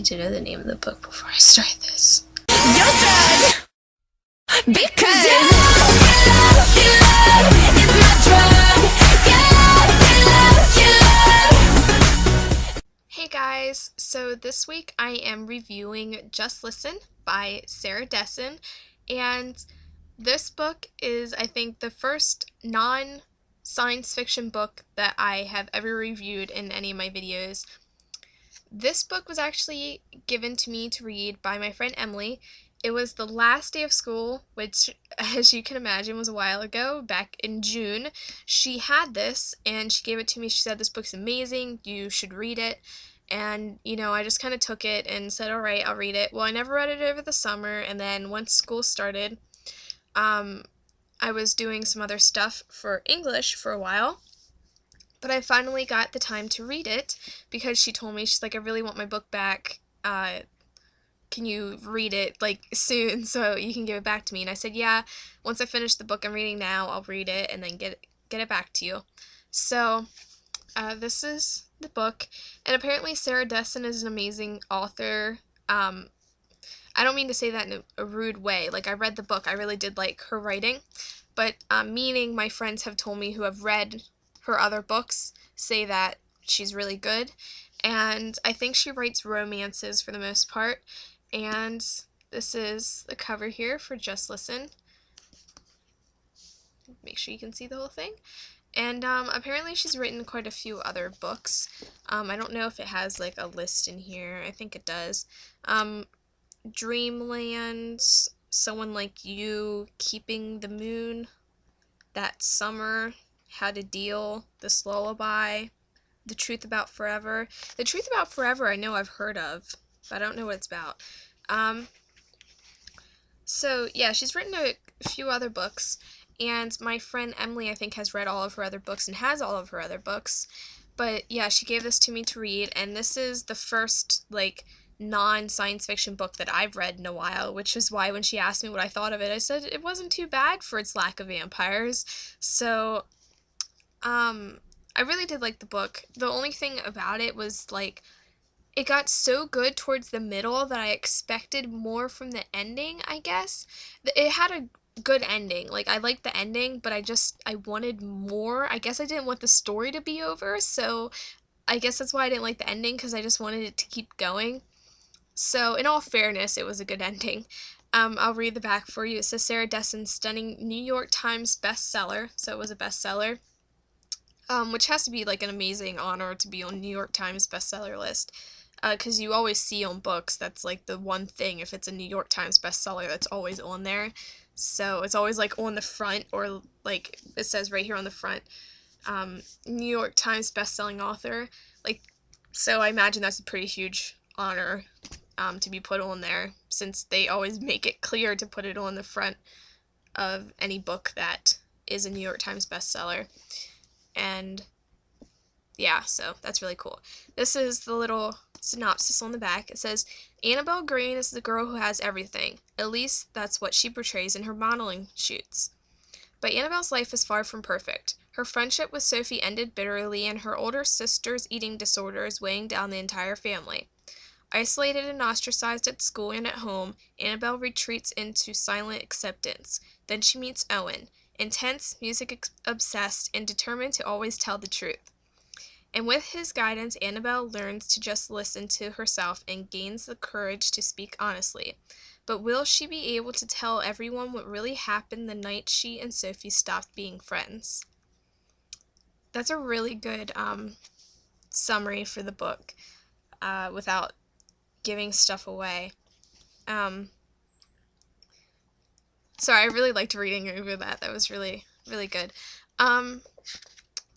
need to know the name of the book before I start this. You're dead because your love is my drug. Your love. Hey guys, so this week I am reviewing Just Listen by Sarah Dessen, and this book is, I think, the first non-science fiction book that I have ever reviewed in any of my videos. This book was actually given to me to read by my friend Emily. It was the last day of school, which, as you can imagine, was a while ago, back in June. She had this, and she gave it to me. She said, "This book's amazing, you should read it." And, I just kind of took it and said, all right, I'll read it. Well, I never read it over the summer, and then once school started, I was doing some other stuff for English for a while, but I finally got the time to read it because she told me, she's like, I really want my book back. Can you read it, soon so you can give it back to me? And I said, yeah, once I finish the book I'm reading now, I'll read it and then get it back to you. So, this is the book, and apparently Sarah Dessen is an amazing author. I don't mean to say that in a rude way. I read the book, I really did like her writing, but meaning my friends have told me who have read her other books say that she's really good, and I think she writes romances for the most part, and this is the cover here for Just Listen. Make sure you can see the whole thing. And apparently she's written quite a few other books. I don't know if it has a list in here. I think it does. Dreamland, Someone Like You, Keeping the Moon, That Summer, How to Deal, This Lullaby, The Truth About Forever. The Truth About Forever I know I've heard of, but I don't know what it's about. So yeah, she's written a few other books, and my friend Emily, I think, has read all of her other books and has all of her other books. But yeah, she gave this to me to read, and this is the first non-science fiction book that I've read in a while, which is why when she asked me what I thought of it, I said it wasn't too bad for its lack of vampires. So I really did like the book. The only thing about it was it got so good towards the middle that I expected more from the ending, I guess. It had a good ending. I liked the ending, but I wanted more. I guess I didn't want the story to be over, so I guess that's why I didn't like the ending, because I just wanted it to keep going. So, in all fairness, it was a good ending. I'll read the back for you. It says, Sarah Dessen's stunning New York Times bestseller, so it was a bestseller, which has to be an amazing honor to be on New York Times bestseller list. Because you always see on books, that's the one thing, if it's a New York Times bestseller, that's always on there. So it's always on the front, or it says right here on the front, New York Times bestselling author. So I imagine that's a pretty huge honor to be put on there, since they always make it clear to put it on the front of any book that is a New York Times bestseller. And yeah, so that's really cool. This is the little synopsis on the back. It says, Annabelle Green is the girl who has everything. At least that's what she portrays in her modeling shoots. But Annabelle's life is far from perfect. Her friendship with Sophie ended bitterly, and her older sister's eating disorder is weighing down the entire family. Isolated and ostracized at school and at home, Annabelle retreats into silent acceptance. Then she meets Owen, intense, music-obsessed, and determined to always tell the truth. And with his guidance, Annabelle learns to just listen to herself and gains the courage to speak honestly. But will she be able to tell everyone what really happened the night she and Sophie stopped being friends? That's a really good summary for the book, without giving stuff away. Sorry, I really liked reading over that. That was really, really good.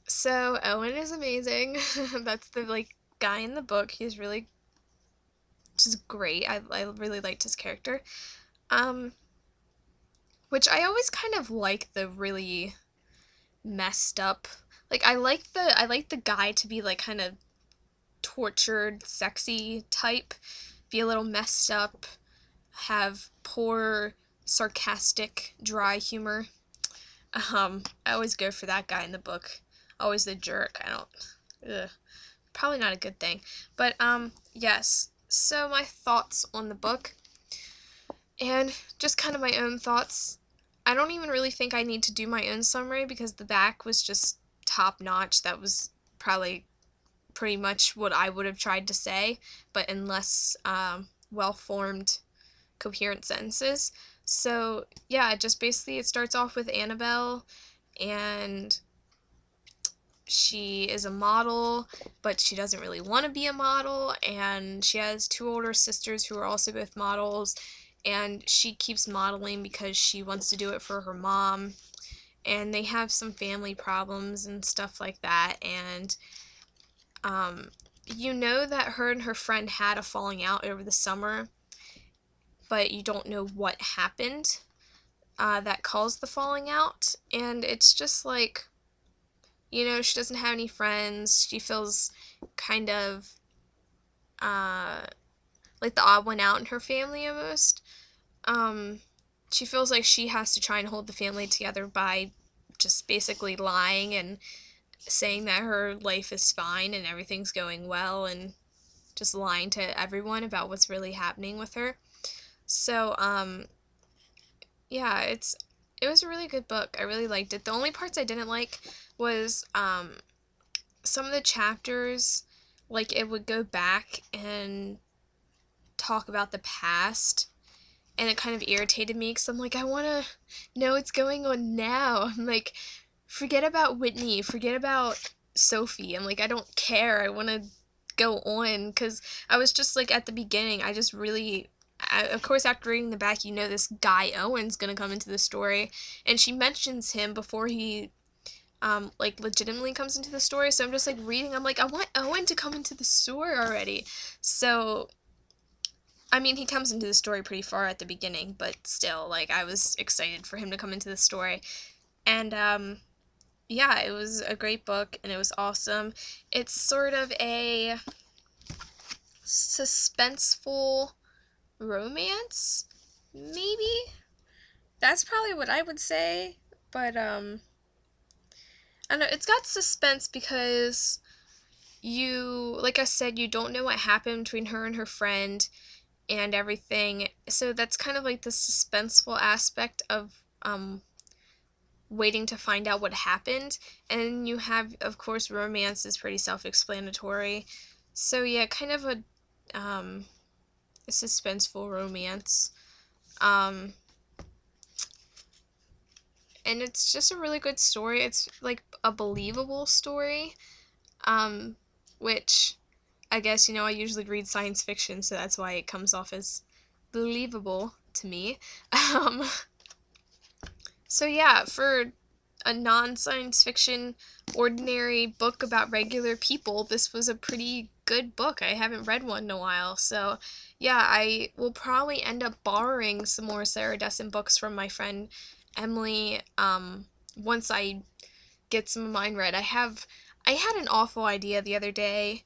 So Owen is amazing. That's the guy in the book. He's really just great. I really liked his character. Which I always kind of like the really messed up. I like the guy to be kind of tortured, sexy type, be a little messed up, have poor, sarcastic, dry humor. I always go for that guy in the book. Always the jerk. Probably not a good thing. But, yes, So my thoughts on the book, and just kind of my own thoughts. I don't even really think I need to do my own summary because the back was just top notch. That was probably pretty much what I would have tried to say, but in less well formed, coherent sentences. So yeah, just basically it starts off with Annabelle, and she is a model, but she doesn't really want to be a model, and she has two older sisters who are also both models, and she keeps modeling because she wants to do it for her mom, and they have some family problems and stuff like that, and you know that her and her friend had a falling out over the summer, but you don't know what happened that caused the falling out, and it's just like, she doesn't have any friends. She feels kind of uh, like the odd one out in her family almost. Um, she feels like she has to try and hold the family together by just basically lying and saying that her life is fine and everything's going well, and just lying to everyone about what's really happening with her. So, yeah, it was a really good book. I really liked it. The only parts I didn't like was some of the chapters, like it would go back and talk about the past, and it kind of irritated me because I'm like, I want to know what's going on now. I'm like, forget about Whitney, forget about Sophie. I'm like, I don't care. I want to go on because I was just like at the beginning, I just really. Of course, after reading the back, this guy Owen's gonna come into the story, and she mentions him before he like legitimately comes into the story. So I'm just like reading. I'm like, I want Owen to come into the story already. So I mean, he comes into the story pretty far at the beginning, but still, like, I was excited for him to come into the story. And yeah, it was a great book, and it was awesome. It's sort of a suspenseful romance, maybe. That's probably what I would say. But I don't know. It's got suspense because like I said, you don't know what happened between her and her friend and everything. So that's kind of like the suspenseful aspect of waiting to find out what happened. And you have, of course, romance is pretty self-explanatory. So yeah, kind of a suspenseful romance. Um, and it's just a really good story. It's like a believable story, um, which I guess, I usually read science fiction, so that's why it comes off as believable to me. Um, so yeah, for a non-science fiction, ordinary book about regular people, this was a pretty good book. I haven't read one in a while, so yeah, I will probably end up borrowing some more Sarah Dessen books from my friend Emily, once I get some of mine read. I had an awful idea the other day.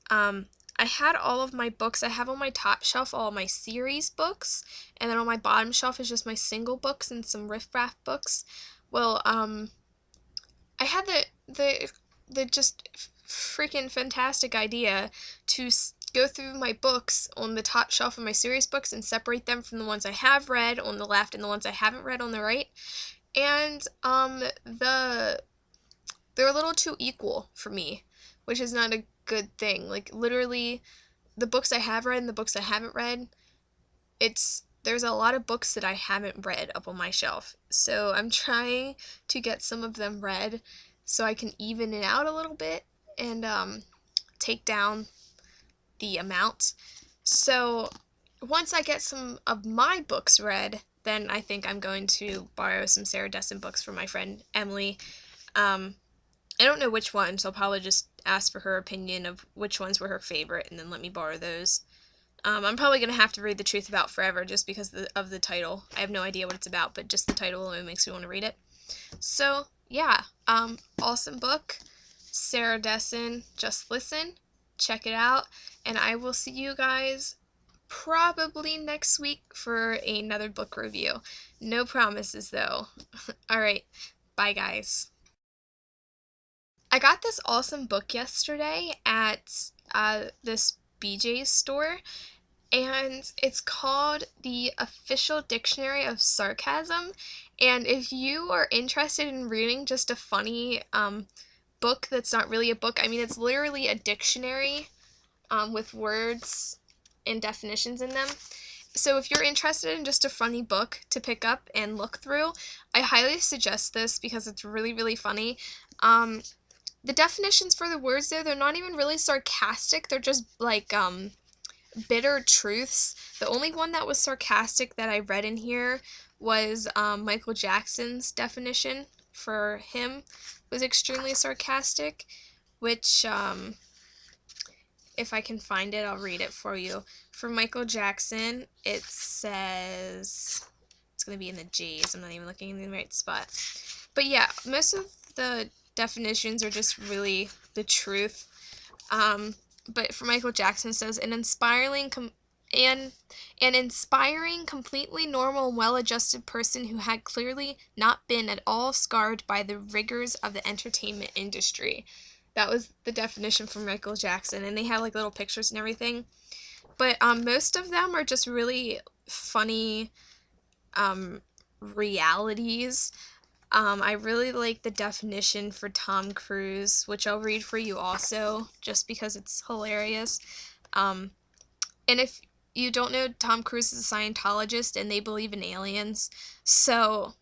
um, I had all of my books. I have on my top shelf all of my series books, and then on my bottom shelf is just my single books and some riff-raff books. Well, I had the just freaking fantastic idea to go through my books on the top shelf of my series books and separate them from the ones I have read on the left and the ones I haven't read on the right. And they're a little too equal for me, which is not a good thing. Like literally the books I have read and the books I haven't read, there's a lot of books that I haven't read up on my shelf. So I'm trying to get some of them read so I can even it out a little bit and take down the amount. So once I get some of my books read, then I think I'm going to borrow some Sarah Dessen books from my friend Emily. I don't know which ones. I'll probably just ask for her opinion of which ones were her favorite and then let me borrow those. I'm probably going to have to read The Truth About Forever just because of the title. I have no idea what it's about, but just the title alone makes me want to read it. So, yeah, awesome book. Sarah Dessen, Just Listen. Check it out. And I will see you guys probably next week for another book review. No promises, though. Alright, bye, guys. I got this awesome book yesterday at this BJ's store, and it's called The Official Dictionary of Sarcasm. And if you are interested in reading just a funny book that's not really a book, I mean, it's literally a dictionary with words and definitions in them. So if you're interested in just a funny book to pick up and look through, I highly suggest this because it's really, really funny. The definitions for the words there, they're not even really sarcastic. They're just like bitter truths. The only one that was sarcastic that I read in here was Michael Jackson's definition for him was extremely sarcastic, which if I can find it, I'll read it for you. For Michael Jackson, it says, it's going to be in the J's. I'm not even looking in the right spot. But yeah, most of the definitions are just really the truth. But for Michael Jackson, it says, an inspiring, completely normal, well-adjusted person who had clearly not been at all scarred by the rigors of the entertainment industry. That was the definition for Michael Jackson, and they have like little pictures and everything. But most of them are just really funny realities. I really like the definition for Tom Cruise, which I'll read for you also, just because it's hilarious. And if you don't know, Tom Cruise is a Scientologist, and they believe in aliens. So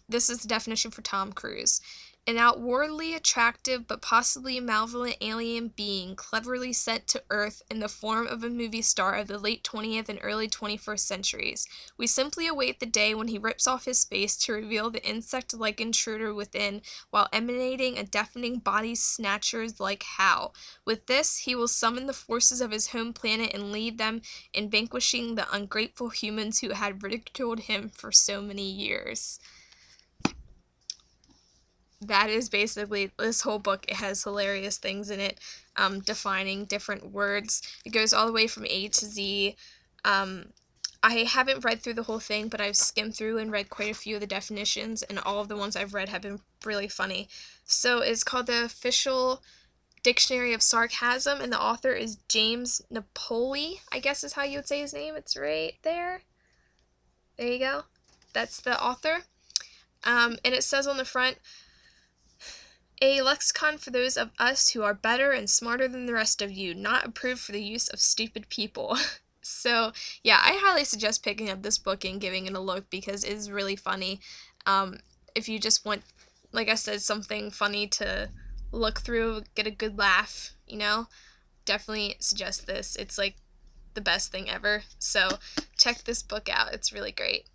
this is the definition for Tom Cruise. An outwardly attractive but possibly malevolent alien being cleverly sent to Earth in the form of a movie star of the late 20th and early 21st centuries. We simply await the day when he rips off his face to reveal the insect-like intruder within while emanating a deafening body snatchers-like howl. With this, he will summon the forces of his home planet and lead them in vanquishing the ungrateful humans who had ridiculed him for so many years. That is basically this whole book. It has hilarious things in it, defining different words. It goes all the way from A to Z. I haven't read through the whole thing, but I've skimmed through and read quite a few of the definitions, and all of the ones I've read have been really funny. So it's called The Official Dictionary of Sarcasm, and the author is James Napoli, I guess is how you would say his name. It's right there. There you go. That's the author. And it says on the front, a lexicon for those of us who are better and smarter than the rest of you, not approved for the use of stupid people. So, yeah, I highly suggest picking up this book and giving it a look because it is really funny. If you just want, like I said, something funny to look through, get a good laugh, definitely suggest this. It's like the best thing ever. So, check this book out. It's really great.